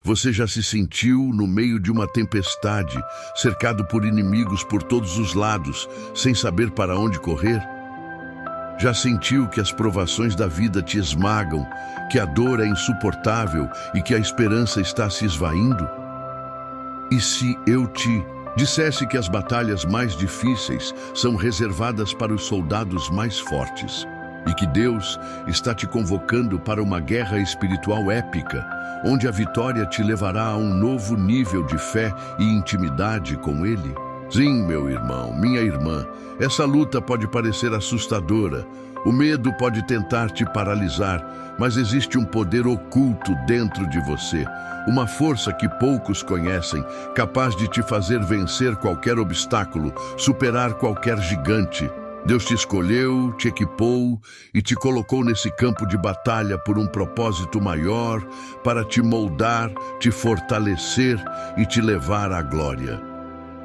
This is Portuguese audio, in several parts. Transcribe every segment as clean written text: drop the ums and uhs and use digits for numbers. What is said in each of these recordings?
Você já se sentiu no meio de uma tempestade, cercado por inimigos por todos os lados, sem saber para onde correr? Já sentiu que as provações da vida te esmagam, que a dor é insuportável e que a esperança está se esvaindo? E se eu te dissesse que as batalhas mais difíceis são reservadas para os soldados mais fortes, e que Deus está te convocando para uma guerra espiritual épica, onde a vitória te levará a um novo nível de fé e intimidade com Ele? Sim, meu irmão, minha irmã, essa luta pode parecer assustadora. O medo pode tentar te paralisar, mas existe um poder oculto dentro de você, uma força que poucos conhecem, capaz de te fazer vencer qualquer obstáculo, superar qualquer gigante. Deus te escolheu, te equipou e te colocou nesse campo de batalha por um propósito maior, para te moldar, te fortalecer e te levar à glória.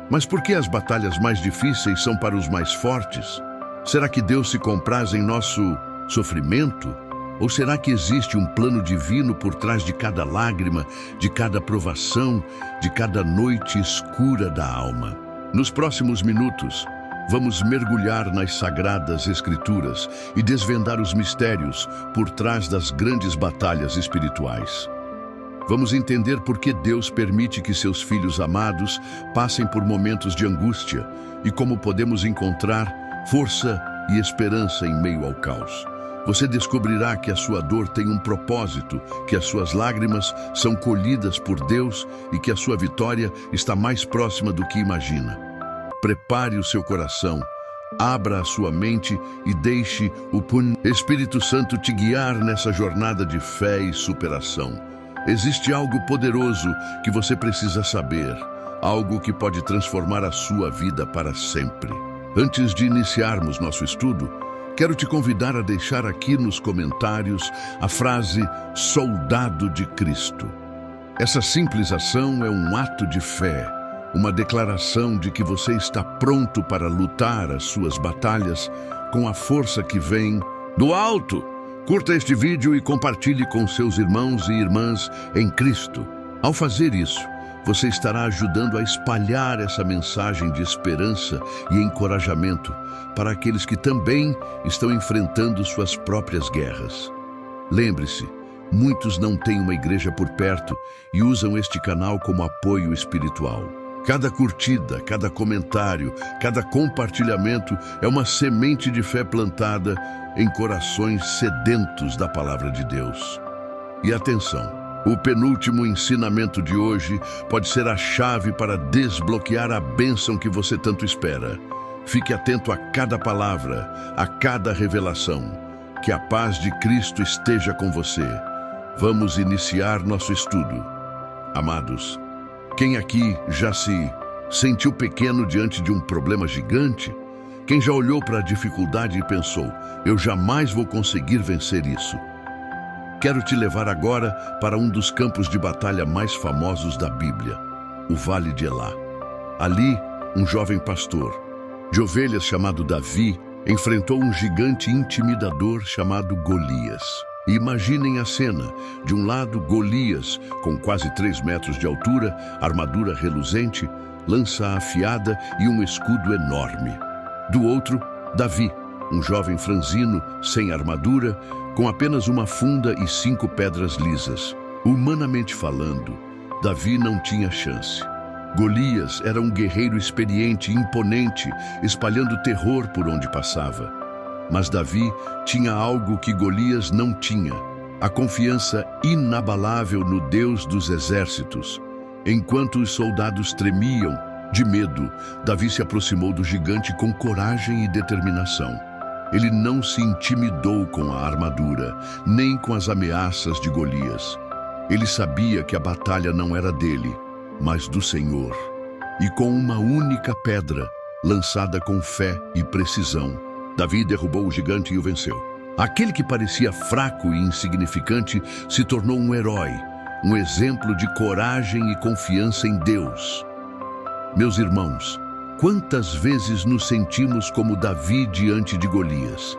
Mas por que as batalhas mais difíceis são para os mais fortes? Será que Deus se compraz em nosso sofrimento? Ou será que existe um plano divino por trás de cada lágrima, de cada provação, de cada noite escura da alma? Nos próximos minutos, vamos mergulhar nas sagradas escrituras e desvendar os mistérios por trás das grandes batalhas espirituais. Vamos entender por que Deus permite que seus filhos amados passem por momentos de angústia e como podemos encontrar força e esperança em meio ao caos. Você descobrirá que a sua dor tem um propósito, que as suas lágrimas são colhidas por Deus e que a sua vitória está mais próxima do que imagina. Prepare o seu coração, abra a sua mente e deixe o Espírito Santo te guiar nessa jornada de fé e superação. Existe algo poderoso que você precisa saber, algo que pode transformar a sua vida para sempre. Antes de iniciarmos nosso estudo, quero te convidar a deixar aqui nos comentários a frase "Soldado de Cristo". Essa simples ação é um ato de fé, uma declaração de que você está pronto para lutar as suas batalhas com a força que vem do alto. Curta este vídeo e compartilhe com seus irmãos e irmãs em Cristo. Ao fazer isso, você estará ajudando a espalhar essa mensagem de esperança e encorajamento para aqueles que também estão enfrentando suas próprias guerras. Lembre-se, muitos não têm uma igreja por perto e usam este canal como apoio espiritual. Cada curtida, cada comentário, cada compartilhamento é uma semente de fé plantada em corações sedentos da palavra de Deus. E atenção, o penúltimo ensinamento de hoje pode ser a chave para desbloquear a bênção que você tanto espera. Fique atento a cada palavra, a cada revelação. Que a paz de Cristo esteja com você. Vamos iniciar nosso estudo. Amados, quem aqui já se sentiu pequeno diante de um problema gigante? Quem já olhou para a dificuldade e pensou, eu jamais vou conseguir vencer isso? Quero te levar agora para um dos campos de batalha mais famosos da Bíblia, o Vale de Elá. Ali, um jovem pastor de ovelhas chamado Davi enfrentou um gigante intimidador chamado Golias. E imaginem a cena. De um lado, Golias, com quase 3 metros de altura, armadura reluzente, lança afiada e um escudo enorme. Do outro, Davi, um jovem franzino, sem armadura, com apenas uma funda e 5 pedras lisas. Humanamente falando, Davi não tinha chance. Golias era um guerreiro experiente e imponente, espalhando terror por onde passava. Mas Davi tinha algo que Golias não tinha, a confiança inabalável no Deus dos exércitos. Enquanto os soldados tremiam de medo, Davi se aproximou do gigante com coragem e determinação. Ele não se intimidou com a armadura, nem com as ameaças de Golias. Ele sabia que a batalha não era dele, mas do Senhor. E com uma única pedra, lançada com fé e precisão, Davi derrubou o gigante e o venceu. Aquele que parecia fraco e insignificante se tornou um herói, um exemplo de coragem e confiança em Deus. Meus irmãos, quantas vezes nos sentimos como Davi diante de Golias?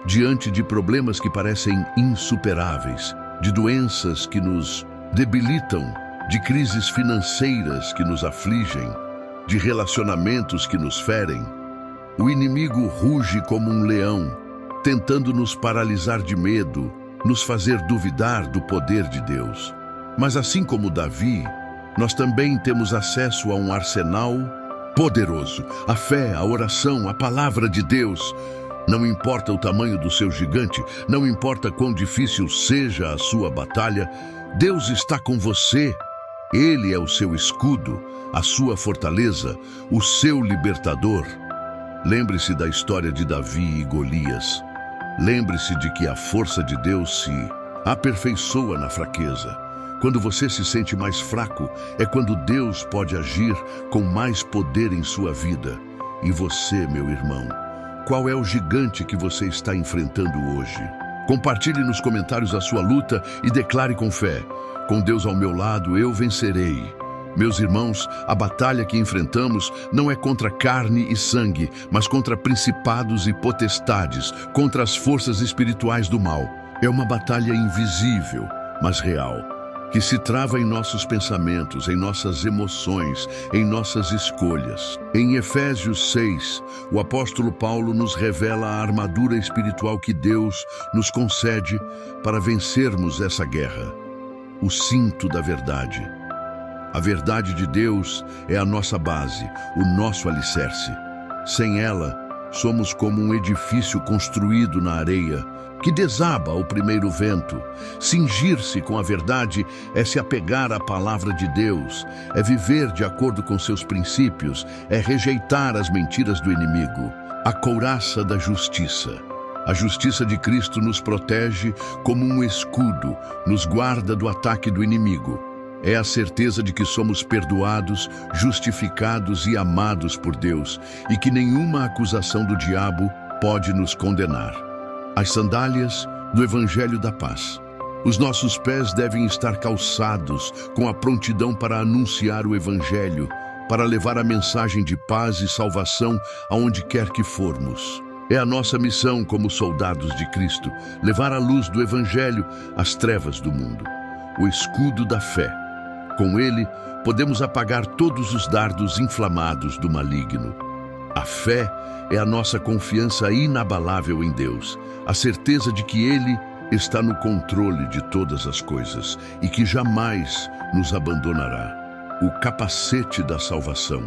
Diante de problemas que parecem insuperáveis, de doenças que nos debilitam, de crises financeiras que nos afligem, de relacionamentos que nos ferem. O inimigo ruge como um leão, tentando nos paralisar de medo, nos fazer duvidar do poder de Deus. Mas assim como Davi, nós também temos acesso a um arsenal poderoso: a fé, a oração, a palavra de Deus. Não importa o tamanho do seu gigante, não importa quão difícil seja a sua batalha, Deus está com você. Ele é o seu escudo, a sua fortaleza, o seu libertador. Lembre-se da história de Davi e Golias. Lembre-se de que a força de Deus se aperfeiçoa na fraqueza. Quando você se sente mais fraco, é quando Deus pode agir com mais poder em sua vida. E você, meu irmão, qual é o gigante que você está enfrentando hoje? Compartilhe nos comentários a sua luta e declare com fé: com Deus ao meu lado, eu vencerei. Meus irmãos, a batalha que enfrentamos não é contra carne e sangue, mas contra principados e potestades, contra as forças espirituais do mal. É uma batalha invisível, mas real, que se trava em nossos pensamentos, em nossas emoções, em nossas escolhas. Em Efésios 6, o apóstolo Paulo nos revela a armadura espiritual que Deus nos concede para vencermos essa guerra: o cinto da verdade. A verdade de Deus é a nossa base, o nosso alicerce. Sem ela, somos como um edifício construído na areia, que desaba ao primeiro vento. Cingir-se com a verdade é se apegar à palavra de Deus, é viver de acordo com seus princípios, é rejeitar as mentiras do inimigo. A couraça da justiça. A justiça de Cristo nos protege como um escudo, nos guarda do ataque do inimigo. É a certeza de que somos perdoados, justificados e amados por Deus, e que nenhuma acusação do diabo pode nos condenar. As sandálias do Evangelho da Paz. Os nossos pés devem estar calçados com a prontidão para anunciar o Evangelho, para levar a mensagem de paz e salvação aonde quer que formos. É a nossa missão como soldados de Cristo, levar a luz do Evangelho às trevas do mundo. O escudo da fé. Com ele, podemos apagar todos os dardos inflamados do maligno. A fé é a nossa confiança inabalável em Deus, a certeza de que Ele está no controle de todas as coisas e que jamais nos abandonará. O capacete da salvação.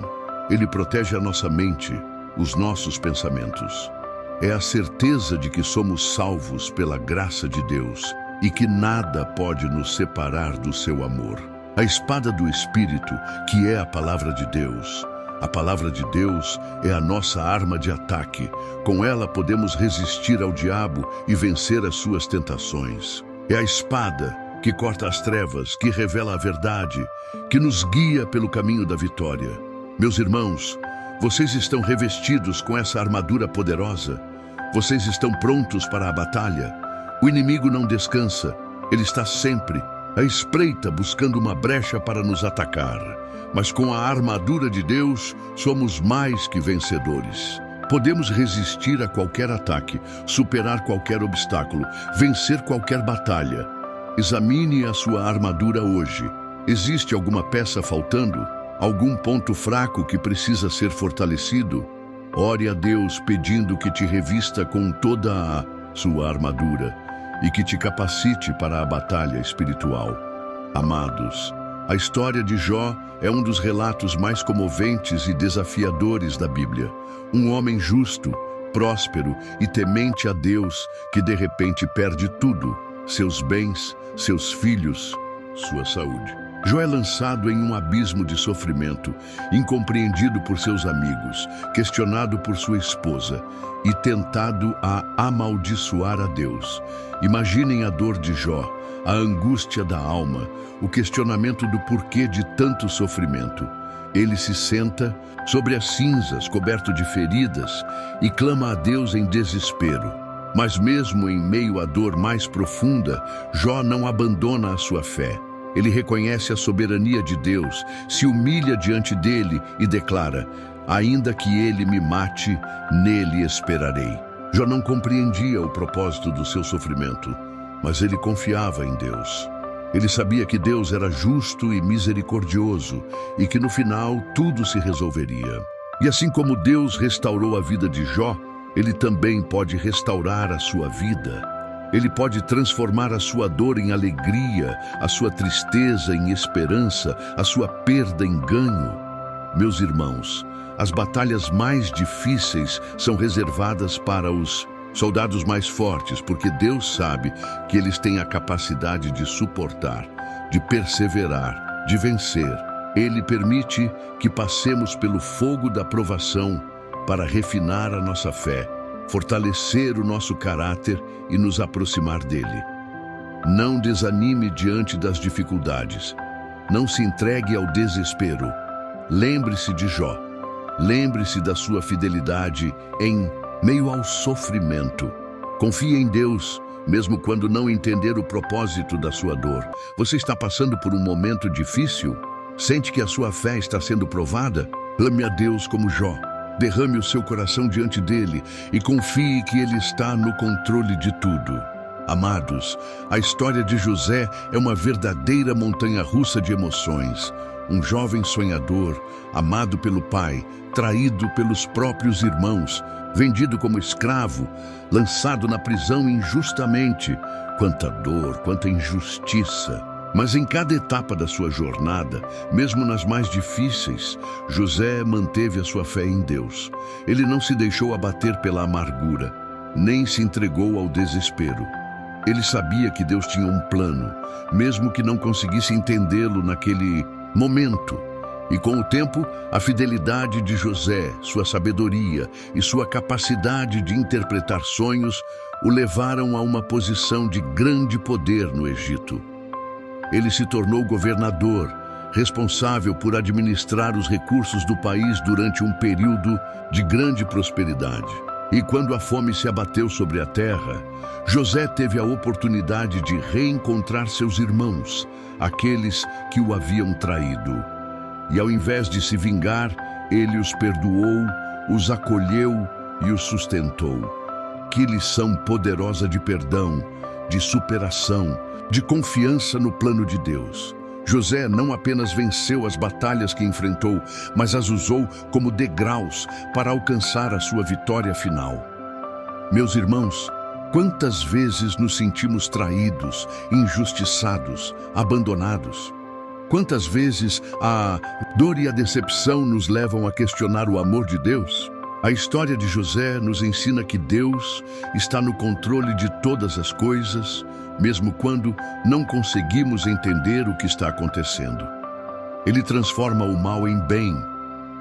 Ele protege a nossa mente, os nossos pensamentos. É a certeza de que somos salvos pela graça de Deus e que nada pode nos separar do seu amor. A espada do Espírito, que é a palavra de Deus. A palavra de Deus é a nossa arma de ataque. Com ela podemos resistir ao diabo e vencer as suas tentações. É a espada que corta as trevas, que revela a verdade, que nos guia pelo caminho da vitória. Meus irmãos, vocês estão revestidos com essa armadura poderosa. Vocês estão prontos para a batalha. O inimigo não descansa. Ele está sempre à espreita, buscando uma brecha para nos atacar. Mas com a armadura de Deus, somos mais que vencedores. Podemos resistir a qualquer ataque, superar qualquer obstáculo, vencer qualquer batalha. Examine a sua armadura hoje. Existe alguma peça faltando? Algum ponto fraco que precisa ser fortalecido? Ore a Deus pedindo que te revista com toda a sua armadura e que te capacite para a batalha espiritual. Amados, a história de Jó é um dos relatos mais comoventes e desafiadores da Bíblia. Um homem justo, próspero e temente a Deus que de repente perde tudo: seus bens, seus filhos, sua saúde. Jó é lançado em um abismo de sofrimento, incompreendido por seus amigos, questionado por sua esposa e tentado a amaldiçoar a Deus. Imaginem a dor de Jó, a angústia da alma, o questionamento do porquê de tanto sofrimento. Ele se senta sobre as cinzas, coberto de feridas, e clama a Deus em desespero. Mas mesmo em meio à dor mais profunda, Jó não abandona a sua fé. Ele reconhece a soberania de Deus, se humilha diante dele e declara: ainda que ele me mate, nele esperarei. Jó não compreendia o propósito do seu sofrimento, mas ele confiava em Deus. Ele sabia que Deus era justo e misericordioso e que no final tudo se resolveria. E assim como Deus restaurou a vida de Jó, Ele também pode restaurar a sua vida. Ele pode transformar a sua dor em alegria, a sua tristeza em esperança, a sua perda em ganho. Meus irmãos, as batalhas mais difíceis são reservadas para os soldados mais fortes, porque Deus sabe que eles têm a capacidade de suportar, de perseverar, de vencer. Ele permite que passemos pelo fogo da provação para refinar a nossa fé, fortalecer o nosso caráter e nos aproximar dele. Não desanime diante das dificuldades. Não se entregue ao desespero. Lembre-se de Jó. Lembre-se da sua fidelidade em meio ao sofrimento. Confie em Deus, mesmo quando não entender o propósito da sua dor. Você está passando por um momento difícil? Sente que a sua fé está sendo provada? Clame a Deus como Jó. Derrame o seu coração diante dele e confie que ele está no controle de tudo. Amados, a história de José é uma verdadeira montanha-russa de emoções. Um jovem sonhador, amado pelo pai, traído pelos próprios irmãos, vendido como escravo, lançado na prisão injustamente. Quanta dor, quanta injustiça! Mas em cada etapa da sua jornada, mesmo nas mais difíceis, José manteve a sua fé em Deus. Ele não se deixou abater pela amargura, nem se entregou ao desespero. Ele sabia que Deus tinha um plano, mesmo que não conseguisse entendê-lo naquele momento. E com o tempo, a fidelidade de José, sua sabedoria e sua capacidade de interpretar sonhos o levaram a uma posição de grande poder no Egito. Ele se tornou governador, responsável por administrar os recursos do país durante um período de grande prosperidade. E quando a fome se abateu sobre a terra, José teve a oportunidade de reencontrar seus irmãos, aqueles que o haviam traído. E ao invés de se vingar, ele os perdoou, os acolheu e os sustentou. Que lição poderosa de perdão, de superação, de confiança no plano de Deus. José não apenas venceu as batalhas que enfrentou, mas as usou como degraus para alcançar a sua vitória final. Meus irmãos, quantas vezes nos sentimos traídos, injustiçados, abandonados? Quantas vezes a dor e a decepção nos levam a questionar o amor de Deus? A história de José nos ensina que Deus está no controle de todas as coisas, mesmo quando não conseguimos entender o que está acontecendo. Ele transforma o mal em bem,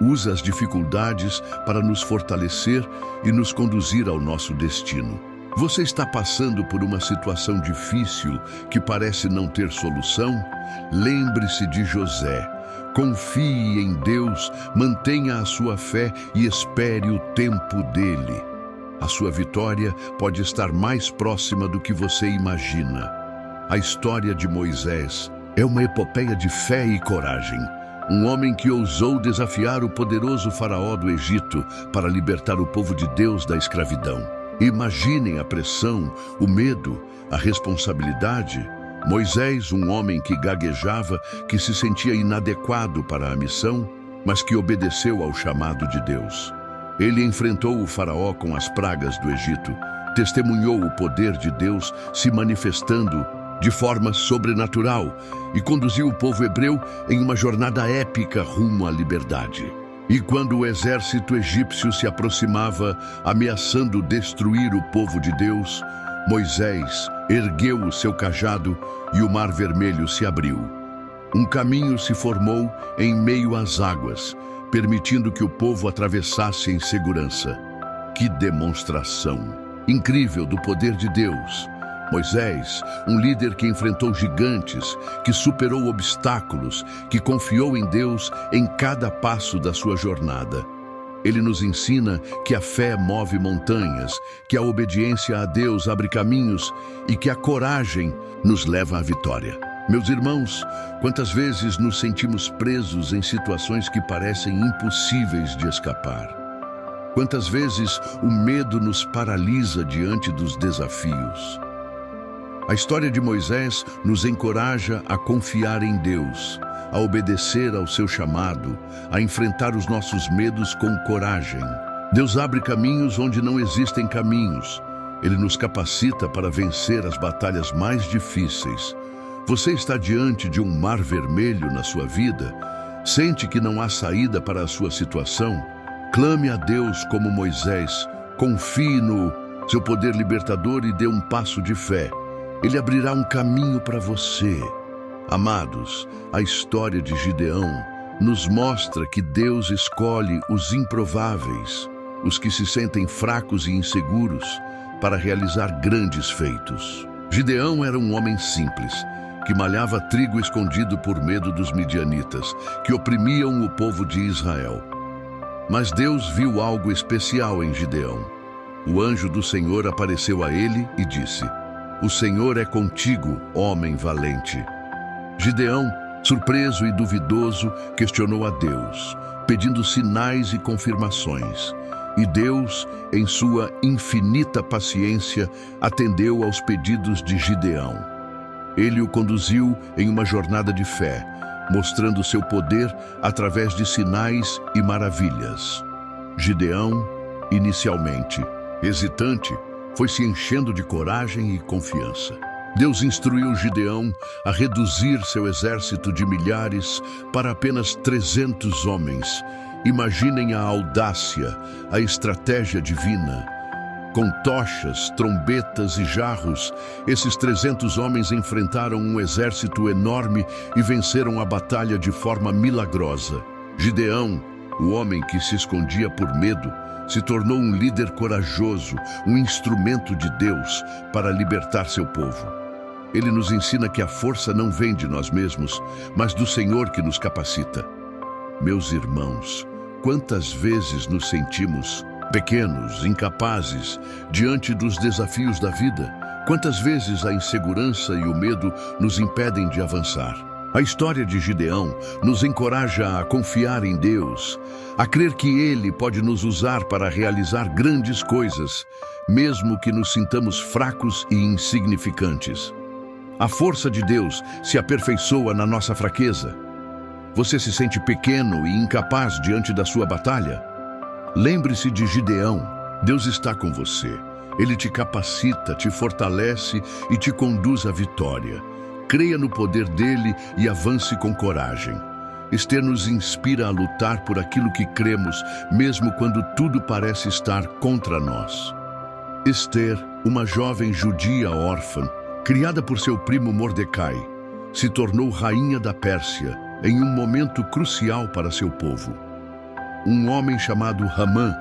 usa as dificuldades para nos fortalecer e nos conduzir ao nosso destino. Você está passando por uma situação difícil que parece não ter solução? Lembre-se de José. Confie em Deus, mantenha a sua fé e espere o tempo dele. A sua vitória pode estar mais próxima do que você imagina. A história de Moisés é uma epopeia de fé e coragem. Um homem que ousou desafiar o poderoso faraó do Egito para libertar o povo de Deus da escravidão. Imaginem a pressão, o medo, a responsabilidade. Moisés, um homem que gaguejava, que se sentia inadequado para a missão, mas que obedeceu ao chamado de Deus. Ele enfrentou o faraó com as pragas do Egito, testemunhou o poder de Deus se manifestando de forma sobrenatural e conduziu o povo hebreu em uma jornada épica rumo à liberdade. E quando o exército egípcio se aproximava, ameaçando destruir o povo de Deus, Moisés ergueu o seu cajado e o Mar Vermelho se abriu. Um caminho se formou em meio às águas, permitindo que o povo atravessasse em segurança. Que demonstração incrível do poder de Deus! Moisés, um líder que enfrentou gigantes, que superou obstáculos, que confiou em Deus em cada passo da sua jornada. Ele nos ensina que a fé move montanhas, que a obediência a Deus abre caminhos e que a coragem nos leva à vitória. Meus irmãos, quantas vezes nos sentimos presos em situações que parecem impossíveis de escapar? Quantas vezes o medo nos paralisa diante dos desafios? A história de Moisés nos encoraja a confiar em Deus, a obedecer ao seu chamado, a enfrentar os nossos medos com coragem. Deus abre caminhos onde não existem caminhos. Ele nos capacita para vencer as batalhas mais difíceis. Você está diante de um mar vermelho na sua vida? Sente que não há saída para a sua situação? Clame a Deus como Moisés. Confie no seu poder libertador e dê um passo de fé. Ele abrirá um caminho para você. Amados, a história de Gideão nos mostra que Deus escolhe os improváveis, os que se sentem fracos e inseguros, para realizar grandes feitos. Gideão era um homem simples, que malhava trigo escondido por medo dos midianitas, que oprimiam o povo de Israel. Mas Deus viu algo especial em Gideão. O anjo do Senhor apareceu a ele e disse: "O Senhor é contigo, homem valente." Gideão, surpreso e duvidoso, questionou a Deus, pedindo sinais e confirmações. E Deus, em sua infinita paciência, atendeu aos pedidos de Gideão. Ele o conduziu em uma jornada de fé, mostrando seu poder através de sinais e maravilhas. Gideão, inicialmente hesitante, foi se enchendo de coragem e confiança. Deus instruiu Gideão a reduzir seu exército de milhares para apenas 300 homens. Imaginem a audácia, a estratégia divina. Com tochas, trombetas e jarros, esses 300 homens enfrentaram um exército enorme e venceram a batalha de forma milagrosa. Gideão, o homem que se escondia por medo, se tornou um líder corajoso, um instrumento de Deus para libertar seu povo. Ele nos ensina que a força não vem de nós mesmos, mas do Senhor que nos capacita. Meus irmãos, quantas vezes nos sentimos pequenos, incapazes, diante dos desafios da vida? Quantas vezes a insegurança e o medo nos impedem de avançar? A história de Gideão nos encoraja a confiar em Deus, a crer que Ele pode nos usar para realizar grandes coisas, mesmo que nos sintamos fracos e insignificantes. A força de Deus se aperfeiçoa na nossa fraqueza. Você se sente pequeno e incapaz diante da sua batalha? Lembre-se de Gideão. Deus está com você. Ele te capacita, te fortalece e te conduz à vitória. Creia no poder dele e avance com coragem. Esther nos inspira a lutar por aquilo que cremos, mesmo quando tudo parece estar contra nós. Esther, uma jovem judia órfã, criada por seu primo Mordecai, se tornou rainha da Pérsia em um momento crucial para seu povo. Um homem chamado Hamã,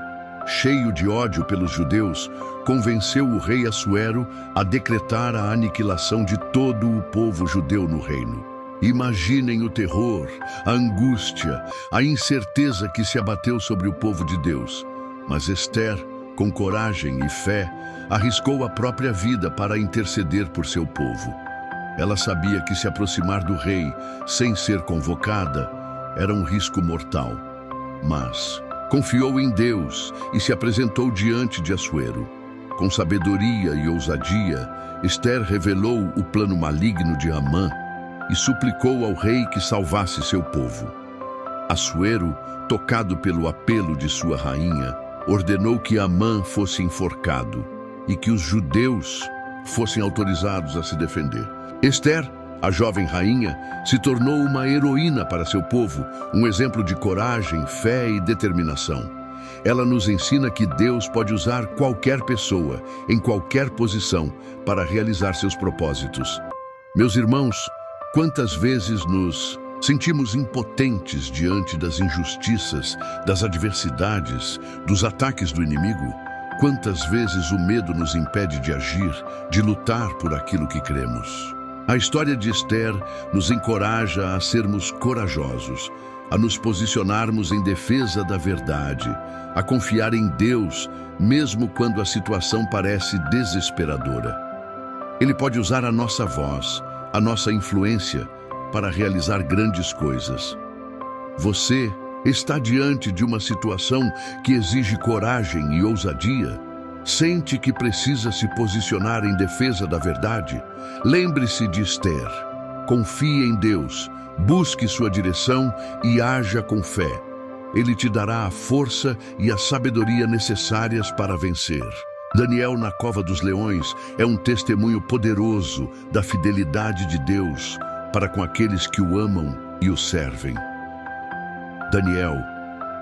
cheio de ódio pelos judeus, convenceu o rei Assuero a decretar a aniquilação de todo o povo judeu no reino. Imaginem o terror, a angústia, a incerteza que se abateu sobre o povo de Deus. Mas Esther, com coragem e fé, arriscou a própria vida para interceder por seu povo. Ela sabia que se aproximar do rei sem ser convocada era um risco mortal. Mas confiou em Deus e se apresentou diante de Assuero. Com sabedoria e ousadia, Esther revelou o plano maligno de Amã e suplicou ao rei que salvasse seu povo. Assuero, tocado pelo apelo de sua rainha, ordenou que Amã fosse enforcado e que os judeus fossem autorizados a se defender. Esther, a jovem rainha, se tornou uma heroína para seu povo, um exemplo de coragem, fé e determinação. Ela nos ensina que Deus pode usar qualquer pessoa, em qualquer posição, para realizar seus propósitos. Meus irmãos, quantas vezes nos sentimos impotentes diante das injustiças, das adversidades, dos ataques do inimigo? Quantas vezes o medo nos impede de agir, de lutar por aquilo que cremos? A história de Esther nos encoraja a sermos corajosos, a nos posicionarmos em defesa da verdade, a confiar em Deus, mesmo quando a situação parece desesperadora. Ele pode usar a nossa voz, a nossa influência, para realizar grandes coisas. Você está diante de uma situação que exige coragem e ousadia? Sente que precisa se posicionar em defesa da verdade? Lembre-se de Esther. Confie em Deus, busque sua direção e haja com fé. Ele te dará a força e a sabedoria necessárias para vencer. Daniel na cova dos leões é um testemunho poderoso da fidelidade de Deus para com aqueles que o amam e o servem. Daniel,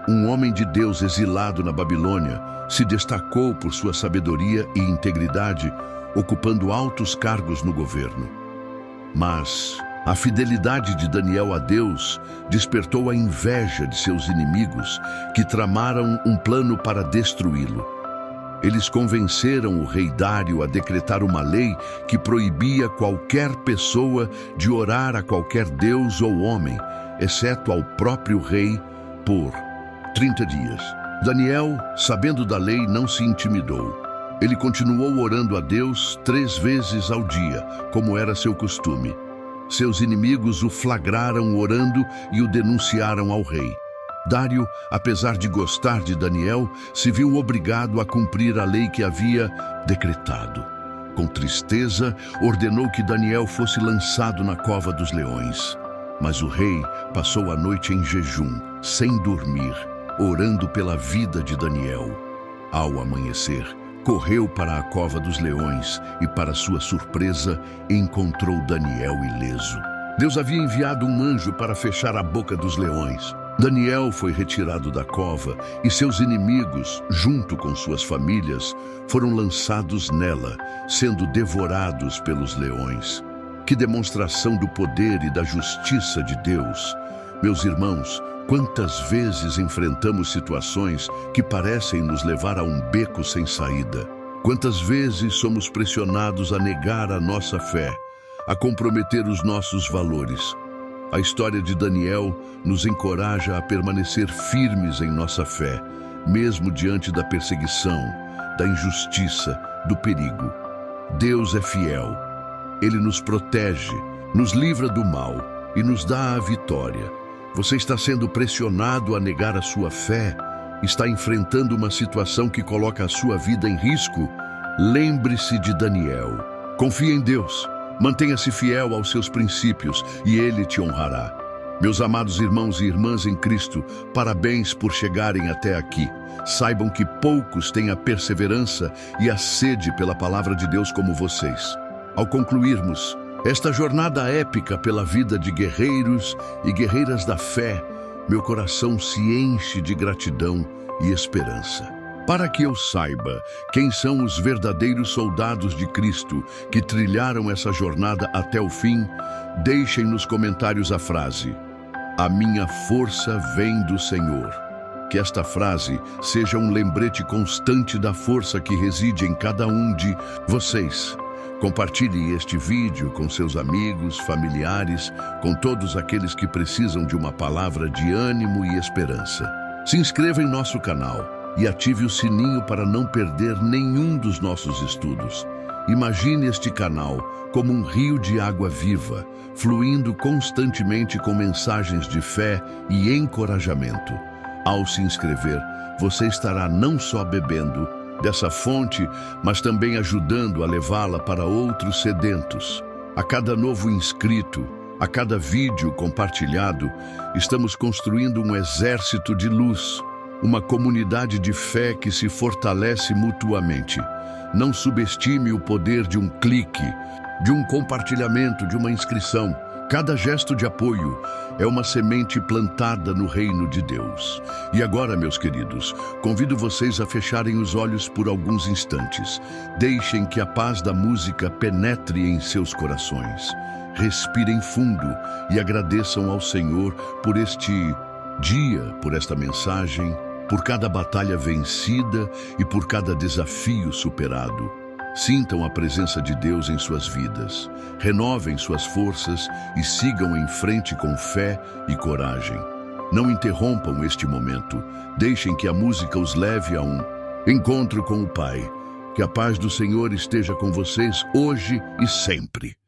um homem de Deus exilado na Babilônia, se destacou por sua sabedoria e integridade, ocupando altos cargos no governo. Mas a fidelidade de Daniel a Deus despertou a inveja de seus inimigos, que tramaram um plano para destruí-lo. Eles convenceram o rei Dário a decretar uma lei que proibia qualquer pessoa de orar a qualquer deus ou homem, exceto ao próprio rei, por 30 dias. Daniel, sabendo da lei, não se intimidou. Ele continuou orando a Deus 3 vezes ao dia, como era seu costume. Seus inimigos o flagraram orando e o denunciaram ao rei. Dário, apesar de gostar de Daniel, se viu obrigado a cumprir a lei que havia decretado. Com tristeza, ordenou que Daniel fosse lançado na cova dos leões. Mas o rei passou a noite em jejum, sem dormir, orando pela vida de Daniel. Ao amanhecer, correu para a cova dos leões e, para sua surpresa, encontrou Daniel ileso. Deus havia enviado um anjo para fechar a boca dos leões. Daniel foi retirado da cova e seus inimigos, junto com suas famílias, foram lançados nela, sendo devorados pelos leões. Que demonstração do poder e da justiça de Deus! Meus irmãos, quantas vezes enfrentamos situações que parecem nos levar a um beco sem saída? Quantas vezes somos pressionados a negar a nossa fé, a comprometer os nossos valores? A história de Daniel nos encoraja a permanecer firmes em nossa fé, mesmo diante da perseguição, da injustiça, do perigo. Deus é fiel. Ele nos protege, nos livra do mal e nos dá a vitória. Você está sendo pressionado a negar a sua fé? Está enfrentando uma situação que coloca a sua vida em risco? Lembre-se de Daniel. Confie em Deus. Mantenha-se fiel aos seus princípios e Ele te honrará. Meus amados irmãos e irmãs em Cristo, parabéns por chegarem até aqui. Saibam que poucos têm a perseverança e a sede pela palavra de Deus como vocês. Ao concluirmos esta jornada épica pela vida de guerreiros e guerreiras da fé, meu coração se enche de gratidão e esperança. Para que eu saiba quem são os verdadeiros soldados de Cristo que trilharam essa jornada até o fim, deixem nos comentários a frase: "A minha força vem do Senhor". Que esta frase seja um lembrete constante da força que reside em cada um de vocês. Compartilhe este vídeo com seus amigos, familiares, com todos aqueles que precisam de uma palavra de ânimo e esperança. Se inscreva em nosso canal e ative o sininho para não perder nenhum dos nossos estudos. Imagine este canal como um rio de água viva, fluindo constantemente com mensagens de fé e encorajamento. Ao se inscrever, você estará não só bebendo dessa fonte, mas também ajudando a levá-la para outros sedentos. A cada novo inscrito, a cada vídeo compartilhado, estamos construindo um exército de luz, uma comunidade de fé que se fortalece mutuamente. Não subestime o poder de um clique, de um compartilhamento, de uma inscrição. Cada gesto de apoio é uma semente plantada no reino de Deus. E agora, meus queridos, convido vocês a fecharem os olhos por alguns instantes. Deixem que a paz da música penetre em seus corações. Respirem fundo e agradeçam ao Senhor por este dia, por esta mensagem, por cada batalha vencida e por cada desafio superado. Sintam a presença de Deus em suas vidas, renovem suas forças e sigam em frente com fé e coragem. Não interrompam este momento, deixem que a música os leve a um encontro com o Pai. Que a paz do Senhor esteja com vocês hoje e sempre.